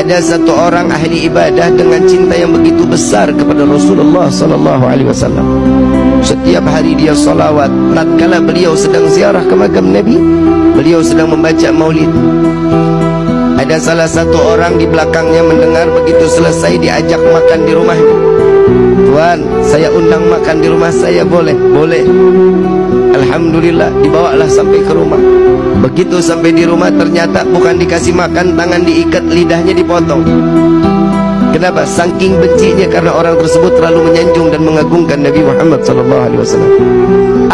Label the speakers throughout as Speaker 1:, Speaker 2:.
Speaker 1: Ada satu orang ahli ibadah dengan cinta yang begitu besar kepada Rasulullah sallallahu alaihi wasallam. Setiap hari dia salawat. Tatkala beliau sedang ziarah ke makam Nabi, beliau sedang membaca maulid. Ada salah satu orang di belakangnya mendengar, begitu selesai diajak makan di rumahnya. Tuan, saya undang makan di rumah saya, boleh? Boleh. Alhamdulillah, dibawalah sampai ke rumah. Begitu sampai di rumah, ternyata bukan dikasih makan, tangan diikat, lidahnya dipotong. Kenapa? Saking bencinya karena orang tersebut terlalu menyanjung dan mengagungkan Nabi Muhammad SAW.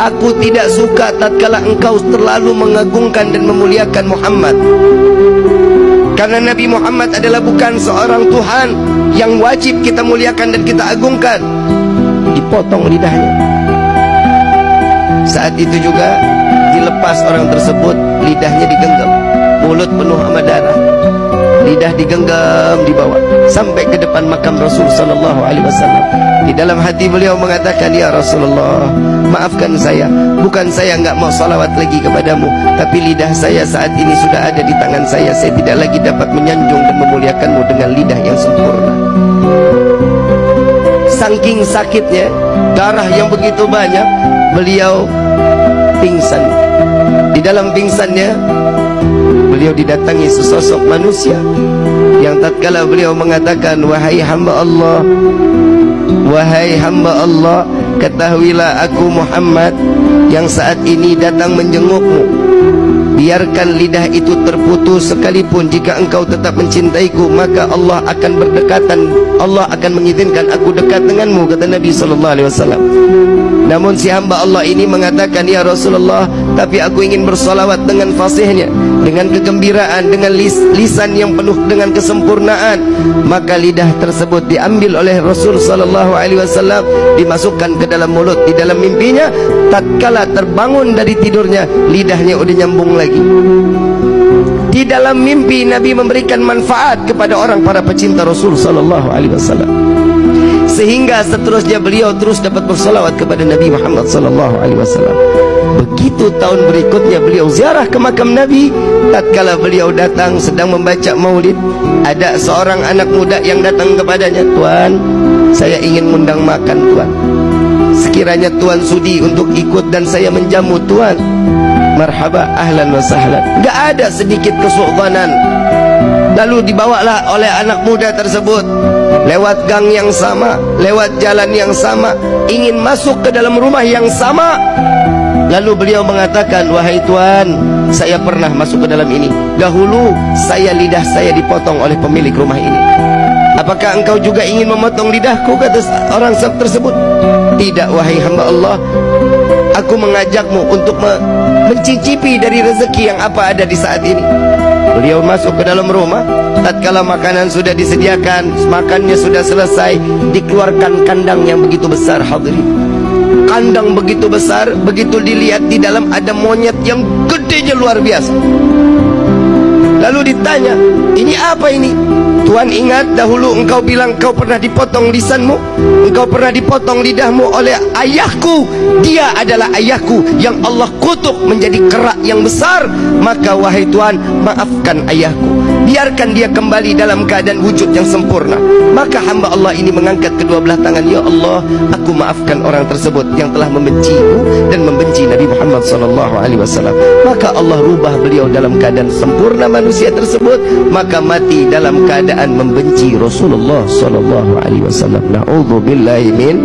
Speaker 1: Aku tidak suka tatkala engkau terlalu mengagungkan dan memuliakan Muhammad, karena Nabi Muhammad adalah bukan seorang Tuhan yang wajib kita muliakan dan kita agungkan. Dipotong lidahnya. Saat itu juga dilepas orang tersebut, lidahnya digenggam, mulut penuh sama darah, lidah digenggam, dibawa sampai ke depan makam Rasul sallallahu alaihi wasallam. Di dalam hati beliau mengatakan, ya Rasulullah, maafkan saya, bukan saya enggak mau salawat lagi kepadamu, tapi lidah saya saat ini sudah ada di tangan saya tidak lagi dapat menyanjung dan memuliakanmu dengan lidah yang sempurna. Saking sakitnya, darah yang begitu banyak, beliau pingsan. Di dalam pingsannya, beliau didatangi sesosok manusia yang tatkala beliau mengatakan, wahai hamba Allah, wahai hamba Allah, ketahuilah aku Muhammad yang saat ini datang menjengukmu. Biarkan lidah itu terputus, sekalipun jika engkau tetap mencintaiku, maka Allah akan berdekatan, Allah akan mengizinkan aku dekat denganmu, kata Nabi SAW. Namun si hamba Allah ini mengatakan, ya Rasulullah, tapi aku ingin bersalawat dengan fasihnya, dengan kegembiraan, dengan lisan yang penuh dengan kesempurnaan. Maka lidah tersebut diambil oleh Rasul SAW, dimasukkan ke dalam mulut. Di dalam mimpinya, tatkala terbangun dari tidurnya, lidahnya udah nyambung lagi. Di dalam mimpi Nabi memberikan manfaat kepada orang para pecinta Rasul SAW, sehingga seterusnya beliau terus dapat bersalawat kepada Nabi Muhammad SAW. Begitu tahun berikutnya beliau ziarah ke makam Nabi. Tatkala beliau datang sedang membaca maulid, ada seorang anak muda yang datang kepadanya, Tuan, saya ingin mengundang makan Tuan. Sekiranya Tuan sudi untuk ikut dan saya menjamu Tuan, marhaba, ahlan wa sahlan. Gak ada sedikit kesultanan. Lalu dibawalah oleh anak muda tersebut lewat gang yang sama, lewat jalan yang sama, ingin masuk ke dalam rumah yang sama. Lalu beliau mengatakan, wahai Tuan, saya pernah masuk ke dalam ini. Dahulu lidah saya dipotong oleh pemilik rumah ini. Apakah engkau juga ingin memotong lidahku, kata orang tersebut. Tidak, wahai hamba Allah, aku mengajakmu untuk mencicipi dari rezeki yang apa ada di saat ini. Beliau masuk ke dalam rumah. Tatkala makanan sudah disediakan, makannya sudah selesai, dikeluarkan kandang yang begitu besar. Hadirin, kandang begitu besar, begitu dilihat di dalam ada monyet yang gedenya luar biasa. Lalu ditanya, ini apa ini? Tuan, ingat dahulu engkau bilang engkau pernah dipotong lisanmu, engkau pernah dipotong lidahmu oleh ayahku. Dia adalah ayahku yang Allah kutuk menjadi kerak yang besar. Maka wahai Tuan, maafkan ayahku, biarkan dia kembali dalam keadaan wujud yang sempurna. Maka hamba Allah ini mengangkat kedua belah tangan, ya Allah, aku maafkan orang tersebut yang telah membenciku dan membenci Nabi Muhammad SAW. Maka Allah rubah beliau dalam keadaan sempurna manusia tersebut, maka mati dalam keadaan membenci Rasulullah SAW. Na'udzubillahi min